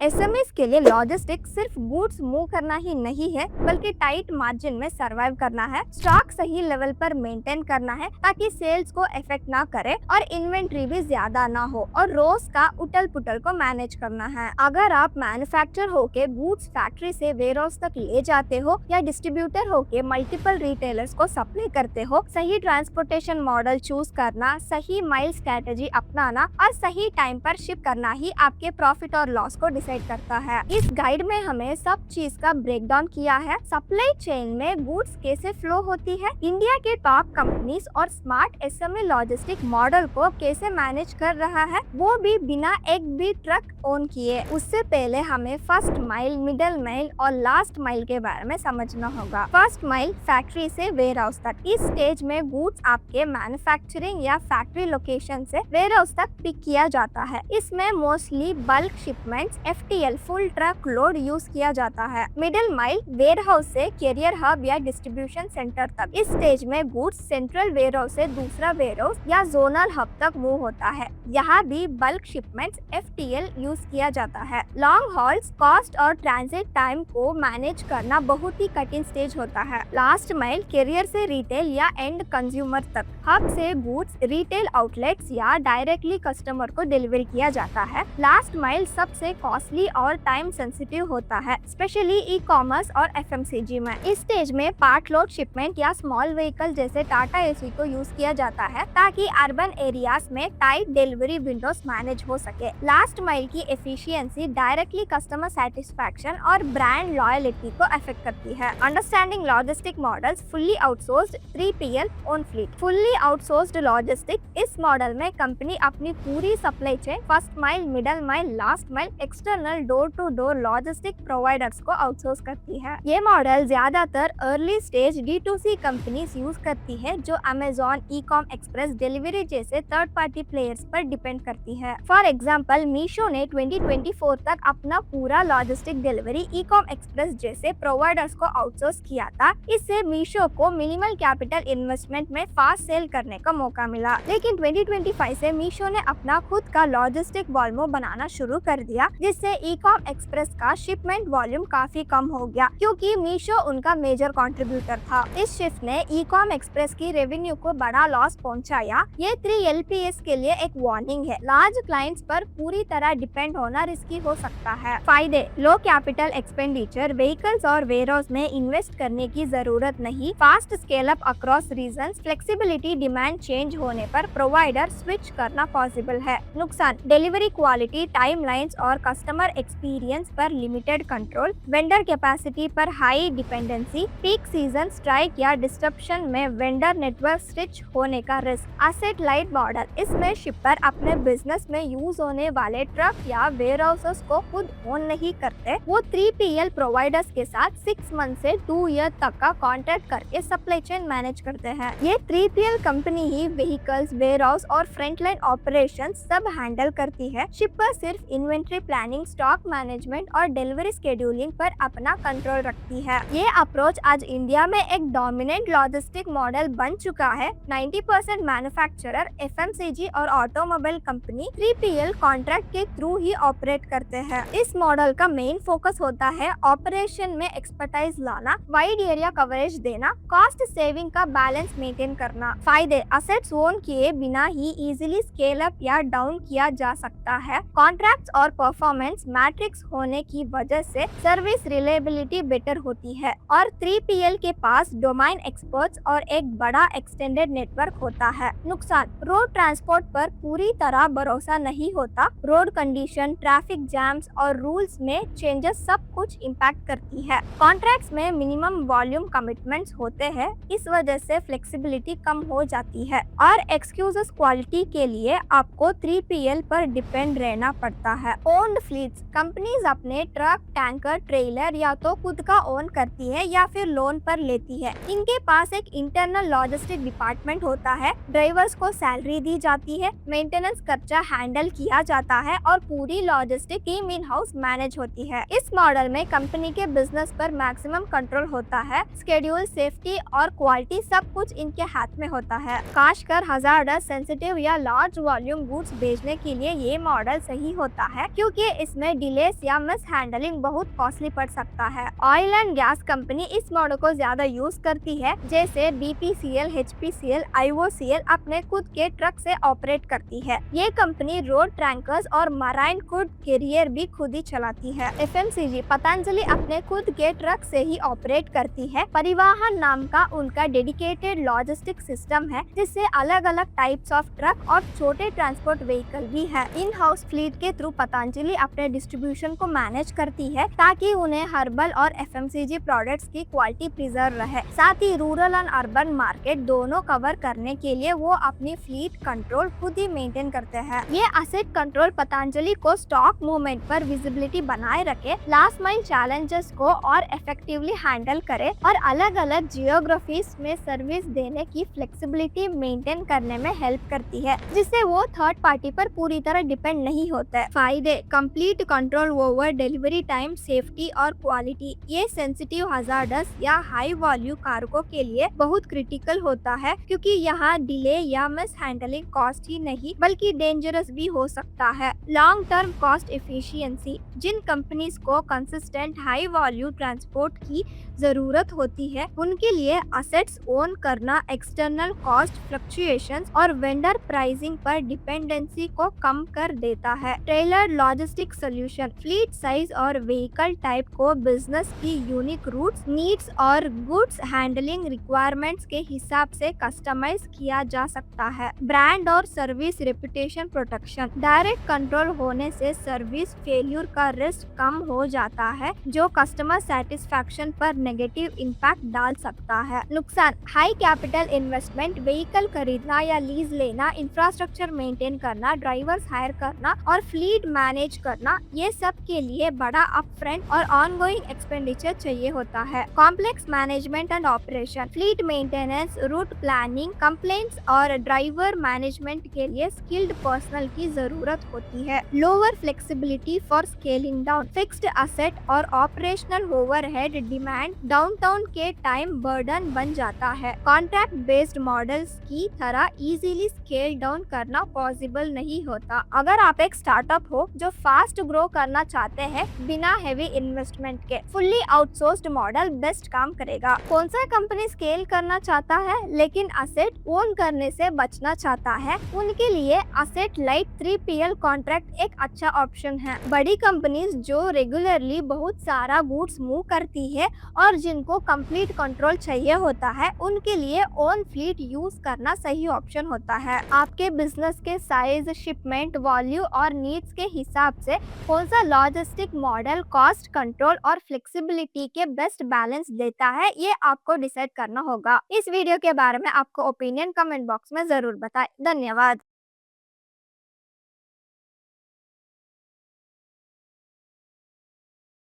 SMEs के लिए logistics सिर्फ गुड्स मूव करना ही नहीं है, बल्कि टाइट मार्जिन में सरवाइव करना है, स्टॉक सही लेवल पर मेंटेन करना है ताकि सेल्स को इफेक्ट ना करे और इन्वेंट्री भी ज्यादा ना हो, और रोज का उटल पुटल को मैनेज करना है। अगर आप मैन्युफैक्चर होके गुड्स फैक्ट्री से वेयरहाउस तक ले जाते हो या डिस्ट्रीब्यूटर होके मल्टीपल रिटेलर्स को सप्लाई करते हो, सही ट्रांसपोर्टेशन मॉडल चूज करना, सही माइल स्ट्रेटेजी अपनाना और सही टाइम पर शिप करना ही आपके प्रॉफिट और लॉस को डिसाइड करता है। इस गाइड में हमें सब चीज का ब्रेक डाउन किया है। सप्लाई चेन में गुड्स कैसे फ्लो होती है, इंडिया के टॉप कंपनीज और स्मार्ट एसएमई लॉजिस्टिक मॉडल को कैसे मैनेज कर रहा है, वो भी बिना एक भी ट्रक ओन किए। उससे पहले हमें फर्स्ट माइल, मिडिल माइल और लास्ट माइल के बारे में समझना होगा। फर्स्ट माइल फैक्ट्री से वेयर हाउस तक। इस स्टेज में गुड्स आपके मैन्युफैक्चरिंग या फैक्ट्री लोकेशन से वेयर हाउस तक पिक किया जाता है। इसमें mostly bulk shipments FTL full truck load use किया जाता है। मिडिल माइल वेयर हाउस से कैरियर हब या डिस्ट्रीब्यूशन सेंटर तक। इस स्टेज में गुड्स सेंट्रल वेयर हाउस से दूसरा वेयर हाउस या जोनल हब तक मूव होता है। यहाँ भी बल्क शिपमेंट्स FTL यूज किया जाता है। लॉन्ग हॉल्स कॉस्ट और ट्रांजिट टाइम को मैनेज करना बहुत ही कठिन स्टेज होता है। लास्ट माइल कैरियर से रिटेल या एंड कंज्यूमर तक। हब से गुड्स रिटेल आउटलेट्स या डायरेक्टली कस्टमर को डिलीवर किया जाता है। लास्ट माइल सबसे कॉस्टली और टाइम सेंसिटिव होता है, स्पेशली ई-कॉमर्स और FMCG में। इस स्टेज में पार्ट लोड शिपमेंट या स्मॉल व्हीकल जैसे टाटा एसी को यूज किया जाता है ताकि अर्बन एरियाज में टाइट डिलीवरी विंडोज मैनेज हो सके। लास्ट माइल की एफिशिएंसी डायरेक्टली कस्टमर सेटिस्फैक्शन और ब्रांड लॉयल्टी को अफेक्ट करती है। Understanding logistic models fully outsourced 3PL own fleet. Fully outsourced logistic, इस मॉडल में कंपनी अपनी पूरी supply chain first mile, middle mile, last mile external door to door logistic providers को outsource करती है। ये मॉडल ज्यादातर early stage D2C companies use करती है जो अमेजॉन, ई-कॉम एक्सप्रेस डिलीवरी जैसे थर्ड पार्टी प्लेयर्स पर डिपेंड करती है। फॉर एग्जांपल, मीशो ने 2024 तक अपना पूरा लॉजिस्टिक डिलीवरी ई-कॉम एक्सप्रेस जैसे प्रोवाइडर्स को आउटसोर्स किया था। इससे मीशो को मिनिमल कैपिटल इन्वेस्टमेंट में फास्ट सेल करने का मौका मिला। लेकिन 2025 से मीशो ने अपना खुद का लॉजिस्टिक वॉल्यूम बनाना शुरू कर दिया, जिससे ई-कॉम एक्सप्रेस का शिपमेंट वॉल्यूम काफी कम हो गया क्योंकि मीशो उनका मेजर कंट्रीब्यूटर था। इस शिफ्ट ने ई-कॉम एक्सप्रेस की रेवेन्यू को बड़ा लॉस पहुंचाया। ये 3LPS के लिए एक वार्निंग है। लार्ज क्लाइंट्स पर पूरी तरह डिपेंड होना रिस्की हो सकता है। फायदे: लो कैपिटल एक्सपेंडिचर, व्हीकल्स और वेयरहाउस में इन्वेस्ट करने की जरूरत नहीं, fast scale up across regions, flexibility, demand change होने पर प्रोवाइडर स्विच करना पॉसिबल है। नुकसान: डिलीवरी क्वालिटी, टाइमलाइंस और कस्टमर एक्सपीरियंस पर लिमिटेड कंट्रोल, वेंडर कैपेसिटी पर high dependency, peak season strike या डिस्ट्रप्शन में वेंडर नेटवर्क स्विच होने का रिस्क। एसेट लाइट मॉडल: इसमें शिपर अपने बिजनेस में यूज होने वाले ट्रक या वेयरहाउसेस को खुद ओन नहीं करते। वो 3PL प्रोवाइडर्स के साथ 6 मंथ से 2 ईयर तक का कॉन्ट्रैक्ट करके सप्लाई चेन मैनेज करते हैं। ये 3PL कंपनी ही व्हीकल्स, वेयरहाउस और फ्रंटलाइन ऑपरेशन सब हैंडल करती है। शिपर सिर्फ इन्वेंट्री प्लानिंग, स्टॉक मैनेजमेंट और डिलीवरी शेड्यूलिंग पर अपना कंट्रोल रखती है। ये अप्रोच आज इंडिया में एक डोमिनेंट लॉजिस्टिक मॉडल बन चुका है। 90% मैन्युफैक्चरर, FMCG और ऑटोमोबाइल कंपनी 3PL कॉन्ट्रैक्ट के थ्रू ही ऑपरेट करते हैं। इस मॉडल का मेन फोकस होता है ऑपरेशन में एक्सपर्टाइज लाना, वाइड एरिया कवरेज देना, कॉस्ट सेविंग का बैलेंस मेंटेन करना। फायदे: असेट्स ओन किए बिना ही इजीली स्केल अप या डाउन किया जा सकता है। कॉन्ट्रैक्ट्स और परफॉर्मेंस मैट्रिक्स होने की वजह से सर्विस रिलायबिलिटी बेटर होती है और 3PL के पास डोमेन एक्सपर्ट्स और एक बड़ा एक्सटेंडेड नेटवर्क होता है। नुकसान: रोड ट्रांसपोर्ट पर पूरी तरह भरोसा नहीं होता। रोड कंडीशन, ट्रैफिक जैम्स और रूल्स में चेंजेस सब कुछ इम्पैक्ट करती है। कॉन्ट्रैक्ट्स में मिनिमम वॉल्यूम कमिटमेंट्स होते हैं, इस वजह से फ्लेक्सिबिलिटी कम हो जाती है और एक्सक्यूजेस क्वालिटी के लिए आपको 3PL पर डिपेंड रहना पड़ता है। ओन्ड फ्लीट्स: कंपनीज अपने ट्रक, टैंकर, ट्रेलर या तो खुद का ओन करती है या फिर लोन पर लेती है। इनके पास एक इंटरनल लॉजिस्टिक डिपार्टमेंट होता है, ड्राइवर्स को सैलरी दी जाती है, मेंटेनेंस खर्चा हैंडल किया जाता है और पूरी logistic team in house manage होती है। इस मॉडल में कंपनी के बिजनेस पर मैक्सिमम कंट्रोल होता है। शेड्यूल, सेफ्टी और क्वालिटी सब कुछ इनके हाथ में होता है। खासकर हजार्डस, सेंसिटिव या लार्ज वॉल्यूम गुड्स भेजने के लिए ये मॉडल सही होता है क्योंकि इसमें डिले डिलेस या मिस हैंडलिंग बहुत कॉस्टली पड़ सकता है। ऑयल एंड गैस कंपनी इस मॉडल को ज्यादा यूज करती है, जैसे BPCL, HPCL, IOCL अपने खुद के ट्रक से ऑपरेट करती है। ये कंपनी रोड टैंकर्स और मराइन क्रूड कैरियर भी खुद ही चलाती है। FMCG पतंजलि अपने खुद के ट्रक से ही ऑपरेट करती है। परिवहन नाम का उनका डेडिकेटेड लॉजिस्टिक सिस्टम है, जिससे अलग अलग टाइप्स ऑफ ट्रक और छोटे ट्रांसपोर्ट व्हीकल भी है। इन हाउस फ्लीट के थ्रू पतंजलि अपने डिस्ट्रीब्यूशन को मैनेज करती है, ताकि उन्हें हर्बल और FMCG प्रोडक्ट्स की क्वालिटी प्रिजर्व रहे। साथ ही रूरल और अर्बन मार्केट दोनों कवर करने के लिए वो अपनी फ्लीट कंट्रोल खुद ही मेंटेन करते हैं। ये एसेट कंट्रोल पतंजलि को स्टॉक मूवमेंट पर विजिबिलिटी बनाए रखे, लास्ट माइल चैलेंजेस को और इफेक्टिवली हैंडल करे और अलग अलग जियोग्राफीज में सर्विस देने की फ्लेक्सिबिलिटी मेंटेन करने में हेल्प करती है, जिससे वो थर्ड पार्टी पर पूरी तरह डिपेंड नहीं होते। फायदे: complete control over delivery time, safety और क्वालिटी। ये सेंसिटिव, हजार्डस या हाई वॉल्यूम कार्गो के लिए बहुत क्रिटिकल होता है, क्योंकि यहाँ डिले या मिस हैंडलिंग कॉस्ट ही नहीं बल्कि डेंजरस भी हो सकता है। लॉन्ग टर्म कॉस्ट एफिशिएंसी: जिन कंपनीज को कंसिस्टेंट हाई वॉल्यूम ट्रांसपोर्ट की जरूरत होती है, उनके लिए असेट्स ओन करना एक्सटर्नल कॉस्ट फ्लक्चुएशंस और वेंडर प्राइसिंग पर डिपेंडेंसी को कम कर देता है। Tailored logistic solution: fleet size और व्हीकल टाइप को बिजनेस की यूनिक रूट्स, नीड्स और गुड्स हैंडलिंग रिक्वायरमेंट्स के हिसाब से कस्टमाइज किया जा सकता है। ब्रांड और service reputation protection: direct control होने से सर्विस फेल्यूर का रिस्क कम हो जाता है, जो कस्टमर सेटिस्फैक्शन पर नेगेटिव इम्पैक्ट डाल सकता है। नुकसान: हाई कैपिटल इन्वेस्टमेंट, व्हीकल खरीदना या लीज लेना, इंफ्रास्ट्रक्चर मेंटेन करना, ड्राइवर्स हायर करना और फ्लीट मैनेज करना, ये सब के लिए बड़ा अपफ्रंट और ऑनगोइंग एक्सपेंडिचर चाहिए होता है। Complex management and operation: fleet maintenance, route planning, complaints और ड्राइवर मैनेजमेंट के लिए स्किल्ड पर्सनल की जरूरत होती है। Lower flexibility for scaling down, fixed asset और ऑपरेशनल ओवरहेड डिमांड डाउनटाउन के टाइम बर्डन बन जाता है। कॉन्ट्रैक्ट बेस्ड मॉडल्स की तरह इजीली स्केल डाउन करना पॉसिबल नहीं होता। अगर आप एक स्टार्टअप हो जो फास्ट ग्रो करना चाहते हैं बिना हेवी इन्वेस्टमेंट के, फुल्ली आउटसोर्स्ड मॉडल बेस्ट काम करेगा। कौन सा कंपनी स्केल करना चाहता है लेकिन असेट ओन करने से बचना चाहता है, उनके लिए असेट लाइट 3PL कॉन्ट्रैक्ट एक अच्छा ऑप्शन है। बड़ी कंपनीज जो रेगुलरली बहुत सारा गुड्स मूव करती है और जिनको कंप्लीट कंट्रोल चाहिए होता है, उनके लिए ओन फ्लीट यूज करना सही ऑप्शन होता है। आपके बिजनेस के साइज, शिपमेंट, वॉल्यूम और नीड्स के हिसाब से कौन सा लॉजिस्टिक मॉडल कॉस्ट कंट्रोल और फ्लेक्सिबिलिटी के बेस्ट बैलेंस देता है, ये आपको डिसाइड करना होगा। इस वीडियो के बारे में आपको ओपिनियन कमेंट बॉक्स में जरूर बताएं। धन्यवाद।